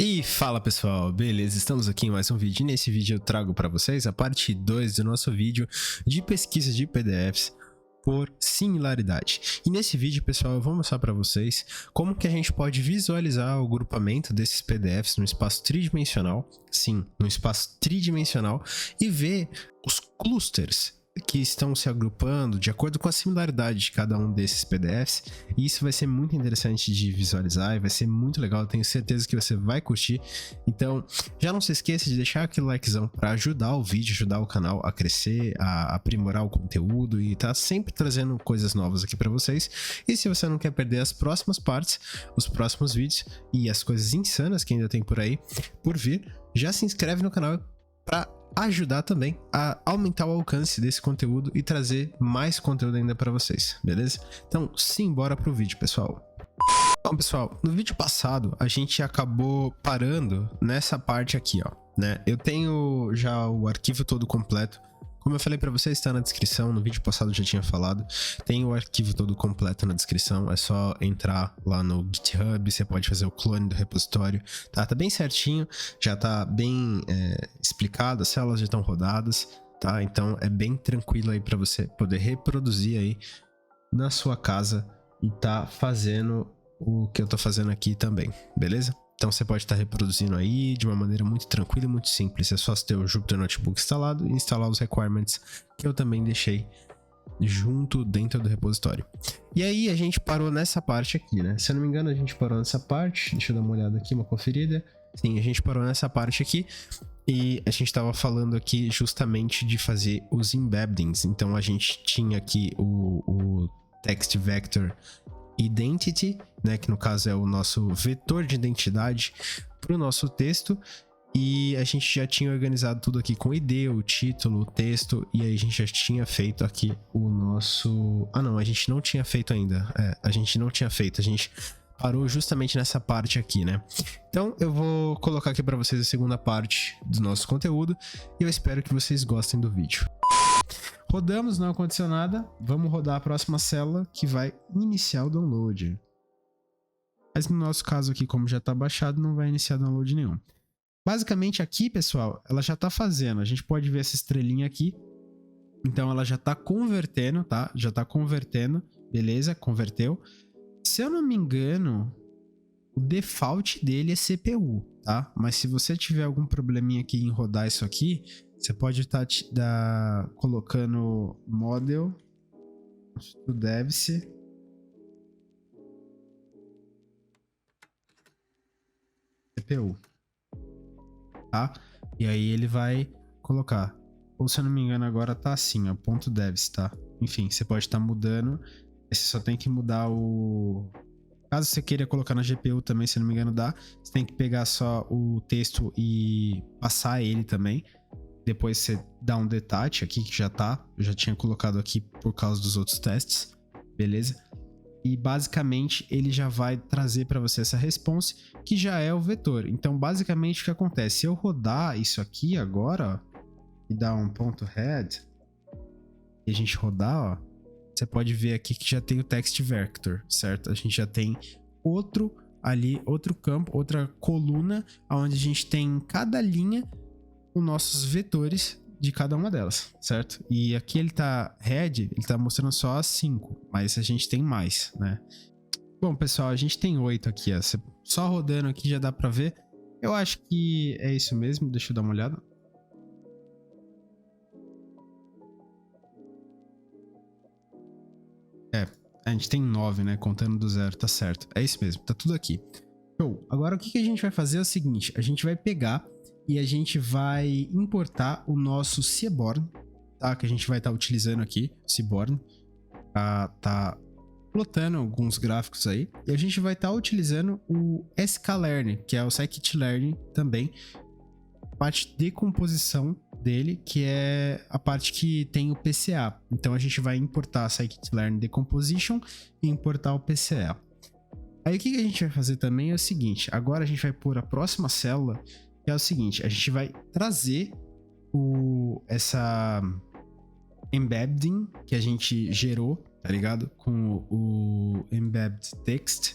E fala pessoal, beleza? Estamos aqui em mais um vídeo e nesse vídeo eu trago para vocês a parte 2 do nosso vídeo de pesquisa de PDFs por similaridade. E nesse vídeo, pessoal, eu vou mostrar para vocês como que a gente pode visualizar o grupamento desses PDFs no espaço tridimensional, sim, no espaço tridimensional, e ver os clusters que estão se agrupando de acordo com a similaridade de cada um desses PDFs, e isso vai ser muito interessante de visualizar e vai ser muito legal, eu tenho certeza que você vai curtir. Então já não se esqueça de deixar aquele likezão para ajudar o vídeo, ajudar o canal a crescer, a aprimorar o conteúdo e tá sempre trazendo coisas novas aqui para vocês. E se você não quer perder as próximas partes, os próximos vídeos e as coisas insanas que ainda tem por aí por vir, já se inscreve no canal para ajudar também a aumentar o alcance desse conteúdo e trazer mais conteúdo ainda para vocês, beleza? Então, simbora pro vídeo, pessoal. Bom, pessoal, no vídeo passado a gente acabou parando nessa parte aqui, ó, né? Eu tenho já o arquivo todo completo. Como eu falei para vocês, está na descrição, no vídeo passado eu já tinha falado, tem o arquivo todo completo na descrição, é só entrar lá no GitHub, você pode fazer o clone do repositório, tá bem certinho, já tá bem explicado, as células já estão rodadas, tá? Então é bem tranquilo aí para você poder reproduzir aí na sua casa e tá fazendo o que eu tô fazendo aqui também, beleza? Então você pode estar reproduzindo aí de uma maneira muito tranquila e muito simples. É só ter o Jupyter Notebook instalado e instalar os requirements que eu também deixei junto dentro do repositório. E aí a gente parou nessa parte aqui, né? Se eu não me engano, a gente parou nessa parte. Deixa eu dar uma olhada aqui, uma conferida. Sim, a gente parou nessa parte aqui. E a gente estava falando aqui justamente de fazer os embeddings. Então a gente tinha aqui o text vector identity, né, que no caso é o nosso vetor de identidade para o nosso texto, e a gente já tinha organizado tudo aqui com o ID, o título, o texto, e aí a gente já tinha feito aqui o nosso... Ah não, a gente não tinha feito ainda, a gente não tinha feito, a gente parou justamente nessa parte aqui, né? Então eu vou colocar aqui para vocês a segunda parte do nosso conteúdo, e eu espero que vocês gostem do vídeo. Rodamos, não aconteceu nada. Vamos rodar a próxima célula que vai iniciar o download. Mas no nosso caso aqui, como já está baixado, não vai iniciar download nenhum. Basicamente aqui, pessoal, ela já está fazendo. A gente pode ver essa estrelinha aqui. Então ela já está convertendo, tá? Já está convertendo. Beleza, converteu. Se eu não me engano, o default dele é CPU, tá? Mas se você tiver algum probleminha aqui em rodar isso aqui, você pode estar colocando model to devs CPU, tá? E aí ele vai colocar. Ou se eu não me engano agora tá assim, ó, ponto .devs, tá? Enfim, você pode estar mudando. Você só tem que mudar o... Caso você queira colocar na GPU também, se eu não me engano dá. Você tem que pegar só o texto e passar ele também. Depois você dá um detach aqui, que já tá. Eu já tinha colocado aqui por causa dos outros testes. Beleza? E basicamente ele já vai trazer para você essa response, que já é o vetor. Então basicamente o que acontece? Se eu rodar isso aqui agora, ó, e dar um ponto head, e a gente rodar, ó, você pode ver aqui que já tem o text vector, certo? A gente já tem outro ali, outro campo, outra coluna, onde a gente tem em cada linha os nossos vetores de cada uma delas, certo? E aqui ele tá head, ele tá mostrando só as 5, mas a gente tem mais, né? Bom, pessoal, a gente tem 8 aqui, ó. Só rodando aqui já dá pra ver. Eu acho que é isso mesmo, deixa eu dar uma olhada. A gente tem 9, né? Contando do zero, tá certo. É isso mesmo, tá tudo aqui. Show. Agora o que a gente vai fazer é o seguinte, a gente vai pegar e a gente vai importar o nosso Seaborn, tá? Que a gente vai estar utilizando aqui, Seaborn, tá plotando alguns gráficos aí. E a gente vai estar utilizando o sklearn, que é o scikit-learn também, parte de decomposição dele, que é a parte que tem o PCA. Então a gente vai importar a scikit-learn decomposition e importar o PCA. Aí o que a gente vai fazer também é o seguinte, agora a gente vai pôr a próxima célula, que é o seguinte, a gente vai trazer essa embedding que a gente gerou, tá ligado? Com o embed text.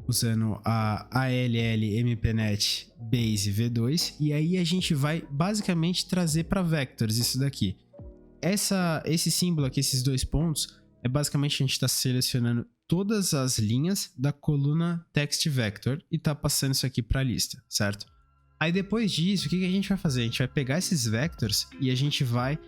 usando a ALL-MPNet Base V2, e aí a gente vai basicamente trazer para vectors isso daqui. Esse símbolo aqui, esses dois pontos, é basicamente a gente está selecionando todas as linhas da coluna text vector e tá passando isso aqui para a lista, certo? Aí depois disso, o que a gente vai fazer? A gente vai pegar esses vectors e a gente vai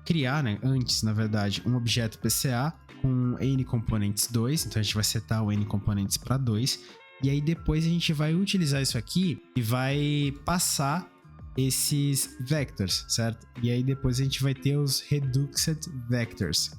criar, né, antes, na verdade, um objeto PCA com nComponents2, então a gente vai setar o nComponents para 2, e aí depois a gente vai utilizar isso aqui e vai passar esses vectors, certo? E aí depois a gente vai ter os reduced vectors,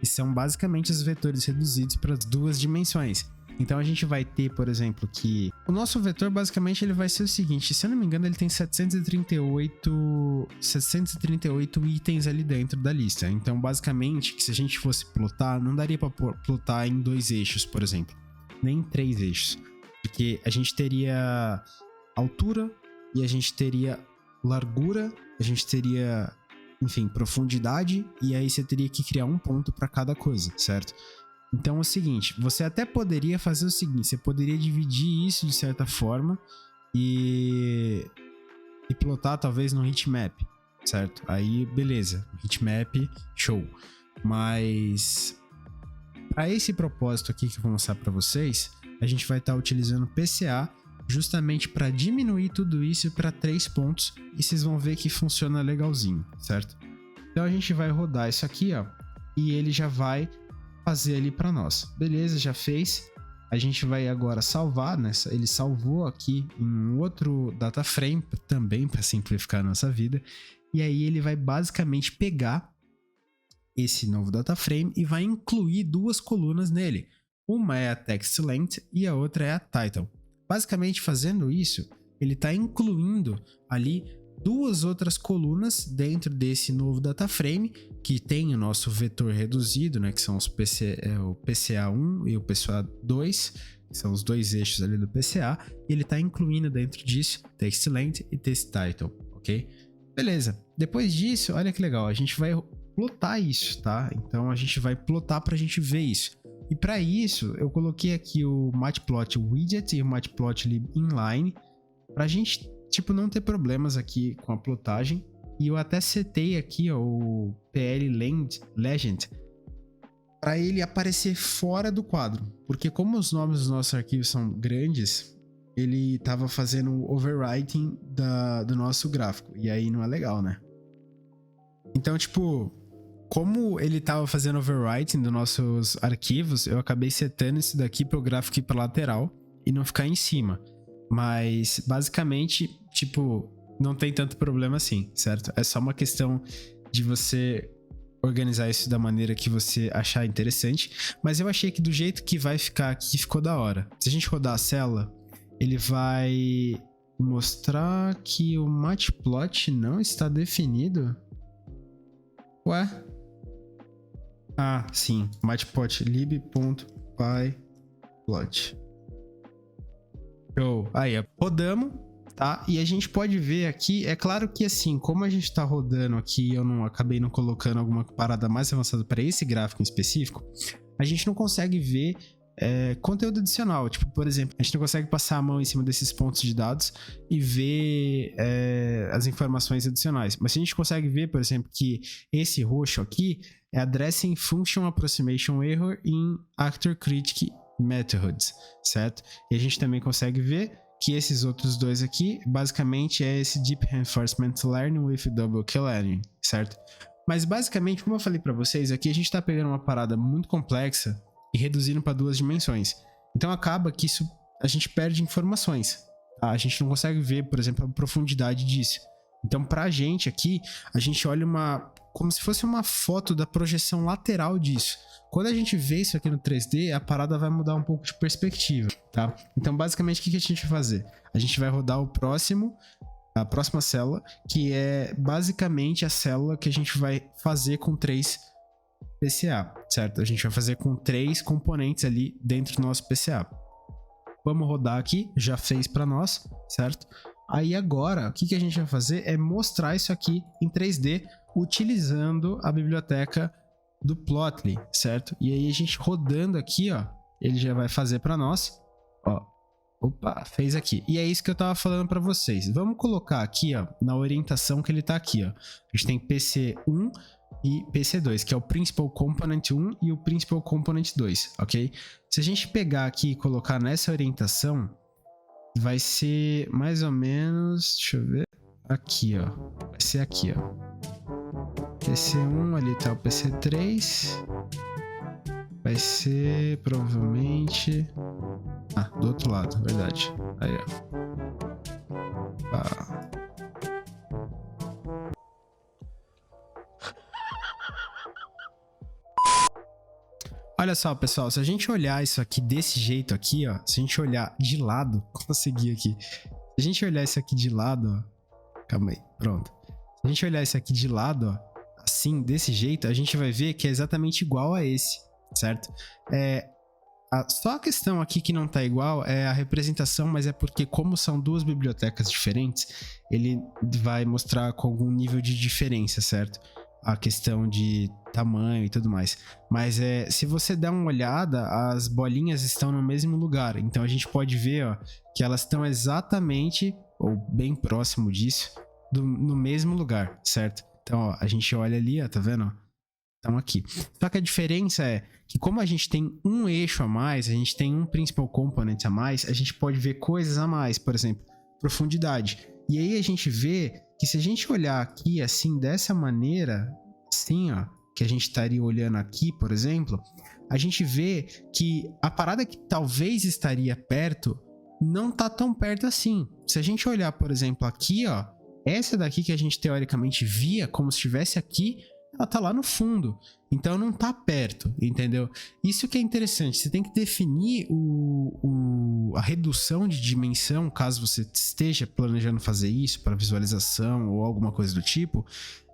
que são basicamente os vetores reduzidos para duas dimensões. Então a gente vai ter, por exemplo, que o nosso vetor basicamente ele vai ser o seguinte, se eu não me engano ele tem 738 itens ali dentro da lista. Então basicamente, que se a gente fosse plotar, não daria para plotar em 2 eixos, por exemplo, nem em 3 eixos, porque a gente teria altura e a gente teria largura, a gente teria, enfim, profundidade, e aí você teria que criar um ponto para cada coisa, certo? Então é o seguinte, você até poderia fazer o seguinte, você poderia dividir isso de certa forma e plotar talvez no heatmap, certo? Aí beleza, heatmap, show. Mas para esse propósito aqui que eu vou mostrar para vocês, a gente vai estar utilizando PCA justamente para diminuir tudo isso para 3 pontos e vocês vão ver que funciona legalzinho, certo? Então a gente vai rodar isso aqui, ó, e ele já vai fazer ali para nós. Beleza, já fez. A gente vai agora salvar, né? Ele salvou aqui em um outro data frame também para simplificar a nossa vida. E aí ele vai basicamente pegar esse novo data frame e vai incluir 2 colunas nele. Uma é a text length e a outra é a title. Basicamente fazendo isso, ele está incluindo ali 2 outras colunas dentro desse novo data frame, que tem o nosso vetor reduzido, né, que são os o PCA1 e o PCA2, que são os 2 eixos ali do PCA, e ele está incluindo dentro disso text length e text title, ok? Beleza, depois disso, olha que legal, a gente vai plotar isso, tá? Então a gente vai plotar para a gente ver isso. E para isso, eu coloquei aqui o Matplot Widget e o Matplotlib Inline, para a gente tipo, não ter problemas aqui com a plotagem. E eu até setei aqui, ó, o PL Legend para ele aparecer fora do quadro, porque como os nomes dos nossos arquivos são grandes, ele estava fazendo o overwriting do nosso gráfico, e aí não é legal, né? Então, tipo, como ele estava fazendo overwriting dos nossos arquivos, eu acabei setando isso daqui para o gráfico ir para lateral e não ficar em cima. Mas, basicamente, tipo, não tem tanto problema assim, certo? É só uma questão de você organizar isso da maneira que você achar interessante. Mas eu achei que do jeito que vai ficar aqui, ficou da hora. Se a gente rodar a célula, ele vai mostrar que o matplot não está definido. Ué? Ah, sim. matplotlib.pyplot. Show. Aí, rodamos, tá? E a gente pode ver aqui, é claro que assim, como a gente tá rodando aqui, eu acabei não colocando alguma parada mais avançada para esse gráfico em específico, a gente não consegue ver conteúdo adicional. Tipo, por exemplo, a gente não consegue passar a mão em cima desses pontos de dados e ver as informações adicionais. Mas a gente consegue ver, por exemplo, que esse roxo aqui é Addressing Function Approximation Error in Actor Critic Methods, certo? E a gente também consegue ver que esses outros dois aqui, basicamente é esse Deep Reinforcement Learning with Double K-Learning, certo? Mas basicamente, como eu falei para vocês, aqui a gente tá pegando uma parada muito complexa e reduzindo para 2 dimensões. Então acaba que isso a gente perde informações, tá? A gente não consegue ver, por exemplo, a profundidade disso. Então pra gente aqui, a gente olha como se fosse uma foto da projeção lateral disso. Quando a gente vê isso aqui no 3D, a parada vai mudar um pouco de perspectiva, tá? Então, basicamente, o que a gente vai fazer? A gente vai rodar a próxima célula, que é basicamente a célula que a gente vai fazer com 3 PCA, certo? A gente vai fazer com 3 componentes ali dentro do nosso PCA. Vamos rodar aqui, já fez para nós, certo? Aí agora, o que a gente vai fazer é mostrar isso aqui em 3D, utilizando a biblioteca do Plotly, certo? E aí a gente rodando aqui, ó, ele já vai fazer para nós. Ó, opa, fez aqui. E é isso que eu tava falando para vocês. Vamos colocar aqui, ó, na orientação que ele tá aqui, ó. A gente tem PC1 e PC2, que é o Principal Component 1 e o Principal Component 2, ok? Se a gente pegar aqui e colocar nessa orientação, vai ser mais ou menos, deixa eu ver, aqui, ó. Vai ser aqui, ó. PC1, ali tá o PC3. Vai ser provavelmente... Ah, do outro lado, verdade. Aí, ó. Pá. Olha só, pessoal, se a gente olhar isso aqui desse jeito aqui, ó, se a gente olhar de lado, consegui aqui. Se a gente olhar isso aqui de lado, ó, calma aí, pronto. Se a gente olhar isso aqui de lado, ó, assim, desse jeito, a gente vai ver que é exatamente igual a esse, certo? Só a questão aqui que não tá igual é a representação, mas é porque como são duas bibliotecas diferentes, ele vai mostrar com algum nível de diferença, certo? A questão de tamanho e tudo mais. Mas se você der uma olhada, as bolinhas estão no mesmo lugar. Então a gente pode ver, ó, que elas estão exatamente, ou bem próximo disso, no mesmo lugar, certo? Então, ó, a gente olha ali, ó, tá vendo? Estão aqui. Só que a diferença é que como a gente tem um eixo a mais, a gente tem um principal component a mais, a gente pode ver coisas a mais, por exemplo, profundidade. E aí a gente vê que se a gente olhar aqui assim, dessa maneira, assim, ó, que a gente estaria olhando aqui, por exemplo, a gente vê que a parada que talvez estaria perto não tá tão perto assim. Se a gente olhar, por exemplo, aqui, ó, essa daqui que a gente teoricamente via como se estivesse aqui, ela tá lá no fundo, então não tá perto, entendeu? Isso que é interessante, você tem que definir a redução de dimensão, caso você esteja planejando fazer isso para visualização ou alguma coisa do tipo,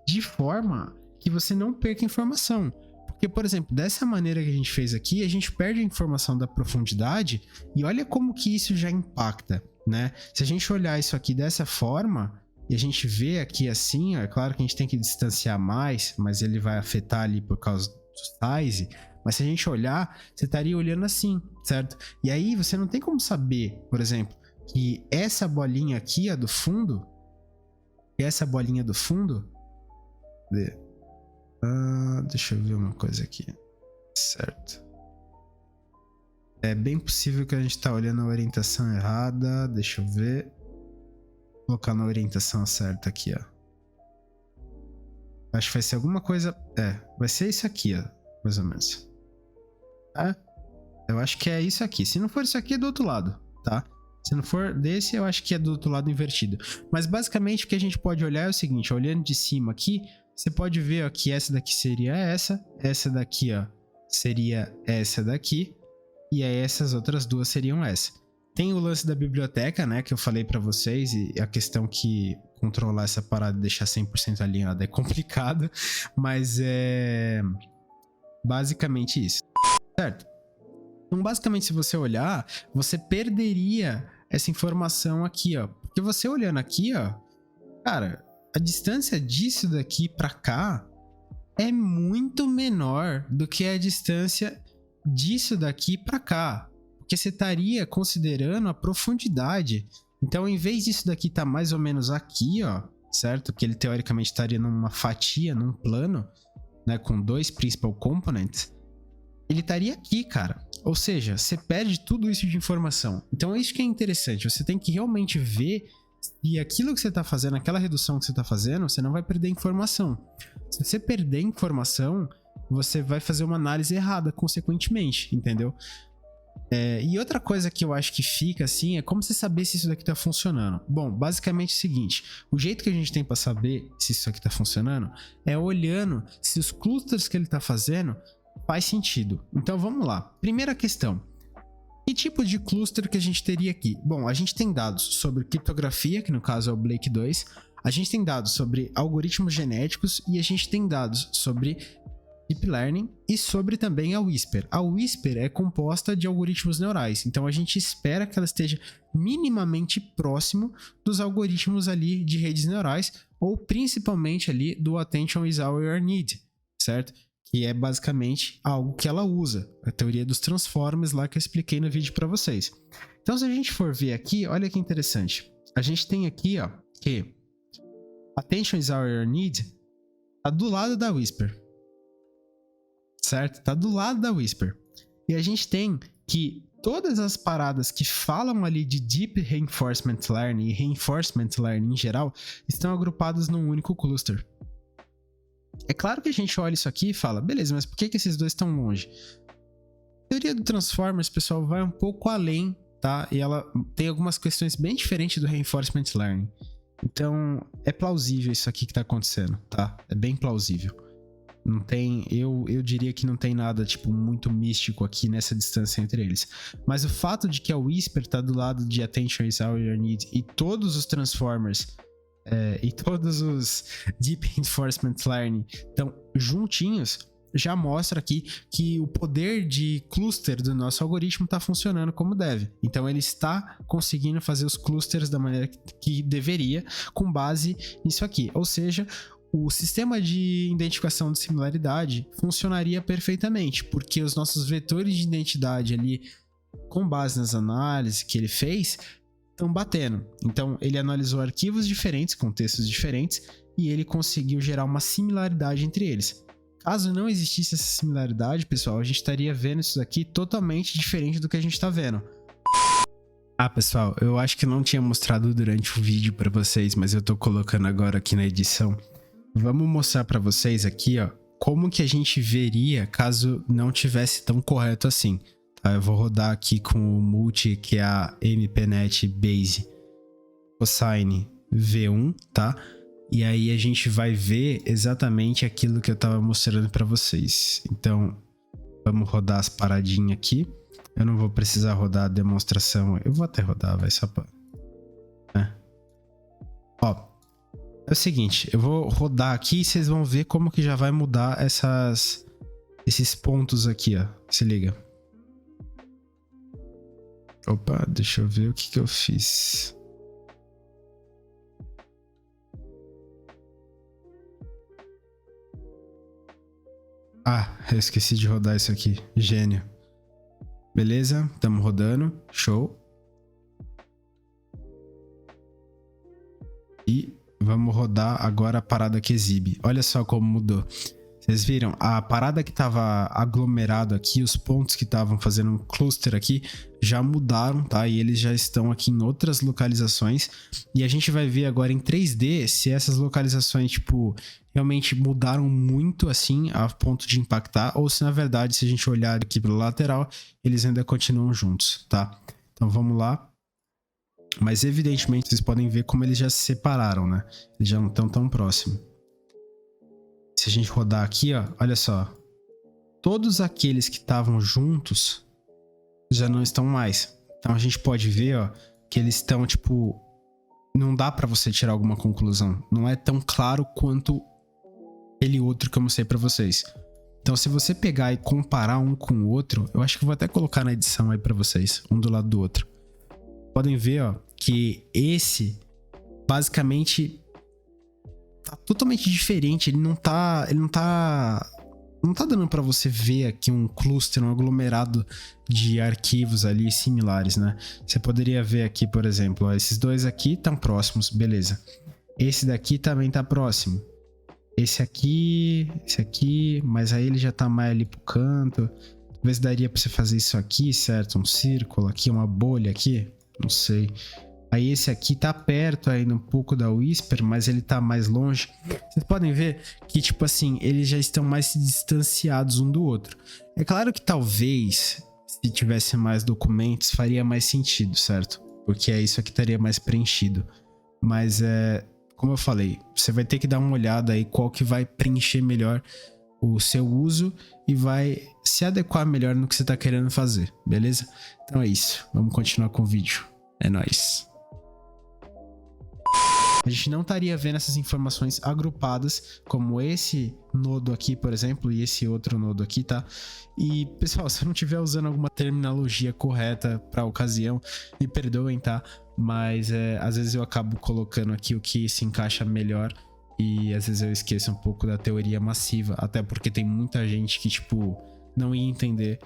de forma que você não perca informação. Porque, por exemplo, dessa maneira que a gente fez aqui, a gente perde a informação da profundidade e olha como que isso já impacta, né? Se a gente olhar isso aqui dessa forma... E a gente vê aqui assim, ó, é claro que a gente tem que distanciar mais, mas ele vai afetar ali por causa do size. Mas se a gente olhar, você estaria olhando assim, certo? E aí você não tem como saber, por exemplo, que essa bolinha aqui, ó, do fundo, deixa eu ver uma coisa aqui, certo? É bem possível que a gente tá olhando a orientação errada, deixa eu ver. Vou colocar na orientação certa aqui, ó. Acho que vai ser alguma coisa... vai ser isso aqui, ó. Mais ou menos. Eu acho que é isso aqui. Se não for isso aqui, é do outro lado, tá? Se não for desse, eu acho que é do outro lado invertido. Mas basicamente o que a gente pode olhar é o seguinte. Olhando de cima aqui, você pode ver, ó, que essa daqui seria essa. Essa daqui, ó, seria essa daqui. E aí essas outras duas seriam essa. Tem o lance da biblioteca, né, que eu falei pra vocês, e a questão que controlar essa parada e deixar 100% alinhada é complicado, mas é basicamente isso, certo? Então, basicamente, se você olhar, você perderia essa informação aqui, ó, porque você olhando aqui, ó, cara, a distância disso daqui pra cá é muito menor do que a distância disso daqui pra cá. Porque você estaria considerando a profundidade. Então, em vez disso daqui estar mais ou menos aqui, ó, certo? Porque ele teoricamente estaria numa fatia, num plano, né, com dois principal components, ele estaria aqui, cara. Ou seja, você perde tudo isso de informação. Então, é isso que é interessante. Você tem que realmente ver se aquilo que você está fazendo, aquela redução que você está fazendo, você não vai perder informação. Se você perder informação, você vai fazer uma análise errada, consequentemente, entendeu? E outra coisa que eu acho que fica assim é como você saber se isso daqui tá funcionando. Bom, basicamente é o seguinte, o jeito que a gente tem para saber se isso aqui tá funcionando é olhando se os clusters que ele tá fazendo faz sentido. Então vamos lá, primeira questão, que tipo de cluster que a gente teria aqui? Bom, a gente tem dados sobre criptografia, que no caso é o Blake 2, a gente tem dados sobre algoritmos genéticos e a gente tem dados sobre Deep Learning e sobre também a Whisper. A Whisper é composta de algoritmos neurais, então a gente espera que ela esteja minimamente próximo dos algoritmos ali de redes neurais ou principalmente ali do Attention is all you need, certo? que é basicamente algo que ela usa, a teoria dos transformers lá que eu expliquei no vídeo para vocês. Então, se a gente for ver aqui, olha que interessante. A gente tem aqui, ó, que Attention is all you need tá do lado da Whisper, certo? Tá do lado da Whisper. E a gente tem que todas as paradas que falam ali de Deep Reinforcement Learning e Reinforcement Learning em geral estão agrupadas num único cluster. É claro que a gente olha isso aqui e fala, beleza, mas por que esses dois estão longe? A teoria do Transformers, pessoal, vai um pouco além, tá? E ela tem algumas questões bem diferentes do Reinforcement Learning. Então, é plausível isso aqui que tá acontecendo, tá? É bem plausível. Não tem, eu diria que não tem nada, tipo, muito místico aqui nessa distância entre eles. Mas o fato de que a Whisper tá do lado de Attention is all you need e todos os Transformers e todos os Deep Reinforcement Learning estão juntinhos, já mostra aqui que o poder de cluster do nosso algoritmo está funcionando como deve. Então ele está conseguindo fazer os clusters da maneira que deveria, com base nisso aqui. Ou seja, o sistema de identificação de similaridade funcionaria perfeitamente, porque os nossos vetores de identidade ali, com base nas análises que ele fez, estão batendo. Então ele analisou arquivos diferentes, contextos diferentes, e ele conseguiu gerar uma similaridade entre eles. Caso não existisse essa similaridade, pessoal, a gente estaria vendo isso daqui totalmente diferente do que a gente está vendo. Ah, pessoal, eu acho que não tinha mostrado durante o vídeo para vocês, mas eu tô colocando agora aqui na edição. Vamos mostrar para vocês aqui, ó, como que a gente veria caso não tivesse tão correto assim. Tá? Eu vou rodar aqui com o multi, que é a MPNet Base Cosine V1, tá? E aí a gente vai ver exatamente aquilo que eu tava mostrando para vocês. Então, vamos rodar as paradinhas aqui. Eu não vou precisar rodar a demonstração. Eu vou até rodar, vai só pra... Ó, é o seguinte, eu vou rodar aqui e vocês vão ver como que já vai mudar esses pontos aqui, ó. Se liga. Opa, deixa eu ver o que eu fiz. Ah, eu esqueci de rodar isso aqui. Gênio. Beleza, estamos rodando. Show. E vamos rodar agora a parada que exibe. Olha só como mudou. Vocês viram? A parada que estava aglomerado aqui, os pontos que estavam fazendo um cluster aqui, já mudaram, tá? E eles já estão aqui em outras localizações. E a gente vai ver agora em 3D se essas localizações, tipo, realmente mudaram muito assim a ponto de impactar, ou se na verdade, se a gente olhar aqui pelo lateral, eles ainda continuam juntos, tá? Então vamos lá. Mas evidentemente vocês podem ver como eles já se separaram, né? Eles já não estão tão próximos. Se a gente rodar aqui, ó, olha só. Todos aqueles que estavam juntos já não estão mais. Então a gente pode ver, ó, que eles estão, tipo... Não dá pra você tirar alguma conclusão. Não é tão claro quanto aquele outro que eu mostrei pra vocês. Então se você pegar e comparar um com o outro, eu acho que eu vou até colocar na edição aí pra vocês, um do lado do outro. Podem ver, ó, que esse basicamente tá totalmente diferente. Ele não tá dando pra você ver aqui um cluster, um aglomerado de arquivos ali similares, né? Você poderia ver aqui, por exemplo, ó, esses dois aqui estão próximos, beleza. Esse daqui também tá próximo. Esse aqui, mas aí ele já tá mais ali pro canto. Talvez daria pra você fazer isso aqui, certo? Um círculo aqui, uma bolha aqui, não sei. Aí esse aqui tá perto ainda um pouco da Whisper, mas ele tá mais longe. Vocês podem ver que, tipo assim, eles já estão mais distanciados um do outro. É claro que talvez, se tivesse mais documentos, faria mais sentido, certo? Porque aí isso aqui estaria mais preenchido. Mas, como eu falei, você vai ter que dar uma olhada aí qual que vai preencher melhor o seu uso e vai se adequar melhor no que você tá querendo fazer, beleza? Então é isso. Vamos continuar com o vídeo. É nóis. A gente não estaria vendo essas informações agrupadas, como esse nodo aqui, por exemplo, e esse outro nodo aqui, tá? E, pessoal, se eu não estiver usando alguma terminologia correta para a ocasião, me perdoem, tá? Mas, às vezes eu acabo colocando aqui o que se encaixa melhor E às vezes eu esqueço um pouco da teoria massiva, até porque tem muita gente que, tipo, não ia entender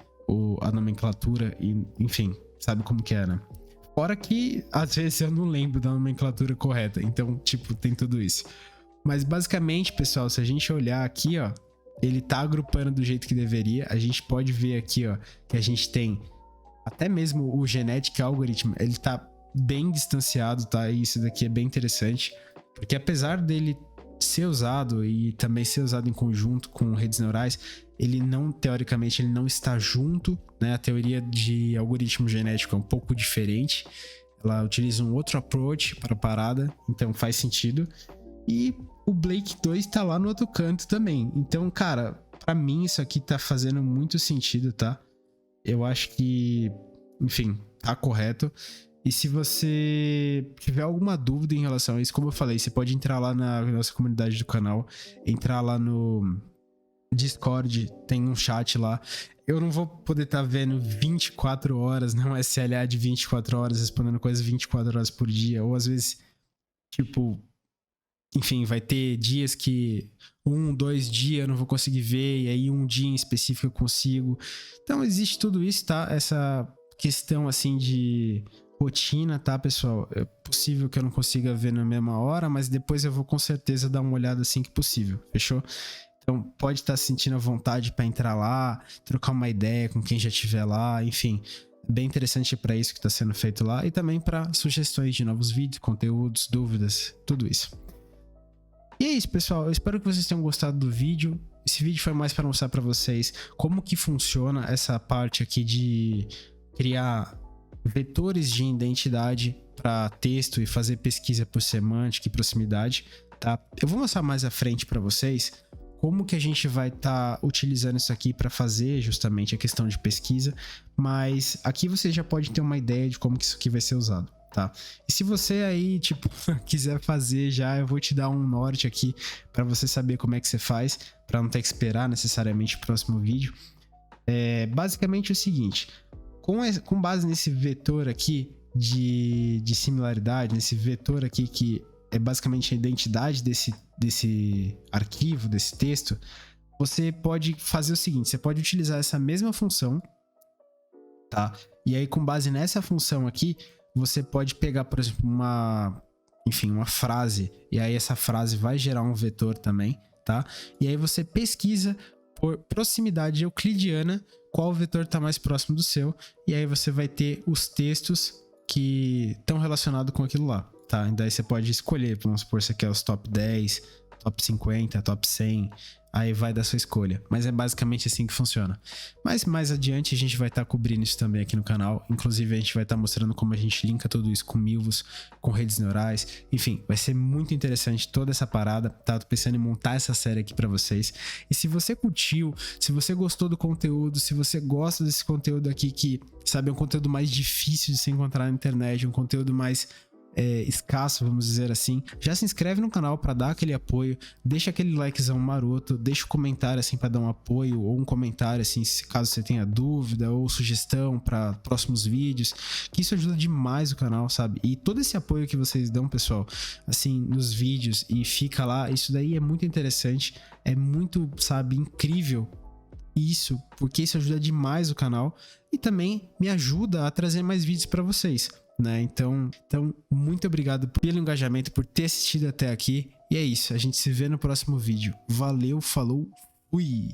a nomenclatura e, enfim, sabe como que é, né? Fora que, às vezes, eu não lembro da nomenclatura correta, então, tipo, tem tudo isso. Mas, basicamente, pessoal, se a gente olhar aqui, ó, ele tá agrupando do jeito que deveria. A gente pode ver aqui, ó, que a gente tem até mesmo o Genetic Algorithm, ele tá bem distanciado, tá? E isso daqui é bem interessante, porque apesar dele ser usado e também ser usado em conjunto com redes neurais, ele não, teoricamente, ele não está junto, né? A teoria de algoritmo genético é um pouco diferente. Ela utiliza um outro approach para a parada, então faz sentido. E o Blake 2 tá lá no outro canto também. Então, cara, pra mim isso aqui tá fazendo muito sentido, tá? Eu acho que, enfim, tá correto. E se você tiver alguma dúvida em relação a isso, como eu falei, você pode entrar lá na nossa comunidade do canal, entrar lá no Discord, tem um chat lá. Eu não vou poder estar vendo 24 horas, né? Um SLA de 24 horas, respondendo coisas 24 horas por dia. Ou às vezes, tipo, enfim, vai ter dias que 2 dias eu não vou conseguir ver, e aí um dia em específico eu consigo. Então existe tudo isso, tá? Essa questão, assim, de rotina, tá, pessoal? É possível que eu não consiga ver na mesma hora, mas depois eu vou com certeza dar uma olhada assim que possível, fechou? Então pode estar sentindo a vontade para entrar lá, trocar uma ideia com quem já estiver lá, enfim, bem interessante para isso que está sendo feito lá e também para sugestões de novos vídeos, conteúdos, dúvidas, tudo isso. E é isso, pessoal, eu espero que vocês tenham gostado do vídeo. Esse vídeo foi mais para mostrar para vocês como que funciona essa parte aqui de criar vetores de identidade para texto e fazer pesquisa por semântica e proximidade, tá? Eu vou mostrar mais à frente para vocês como que a gente vai estar utilizando isso aqui para fazer justamente a questão de pesquisa, mas aqui você já pode ter uma ideia de como que isso aqui vai ser usado, tá? E se você aí, tipo, quiser fazer já, eu vou te dar um norte aqui para você saber como é que você faz, para não ter que esperar necessariamente o próximo vídeo. É basicamente o seguinte: com base nesse vetor aqui de similaridade, nesse vetor aqui que é basicamente a identidade desse arquivo, desse texto, você pode fazer o seguinte: você pode utilizar essa mesma função, tá? E aí, com base nessa função aqui, você pode pegar, por exemplo, uma frase, e aí essa frase vai gerar um vetor também, tá? E aí você pesquisa por proximidade euclidiana qual vetor está mais próximo do seu, e aí você vai ter os textos que estão relacionados com aquilo lá, tá? E daí você pode escolher, vamos supor, você quer os top 10, top 50, top 100, aí vai da sua escolha. Mas é basicamente assim que funciona. Mas mais adiante a gente vai estar cobrindo isso também aqui no canal. Inclusive a gente vai estar mostrando como a gente linka tudo isso com Milvus, com redes neurais. Enfim, vai ser muito interessante toda essa parada. Tá? Tô pensando em montar essa série aqui pra vocês. E se você curtiu, se você gostou do conteúdo, se você gosta desse conteúdo aqui que, sabe, é um conteúdo mais difícil de se encontrar na internet, um conteúdo mais escasso, vamos dizer assim, já se inscreve no canal para dar aquele apoio, deixa aquele likezão maroto, deixa um comentário assim para dar um apoio, ou um comentário assim, se caso você tenha dúvida ou sugestão para próximos vídeos, que isso ajuda demais o canal, sabe? E todo esse apoio que vocês dão, pessoal, assim, nos vídeos e fica lá, isso daí é muito interessante, é muito, sabe, incrível isso, porque isso ajuda demais o canal e também me ajuda a trazer mais vídeos para vocês, né? Então, muito obrigado pelo engajamento, por ter assistido até aqui. E é isso, a gente se vê no próximo vídeo. Valeu, falou, fui!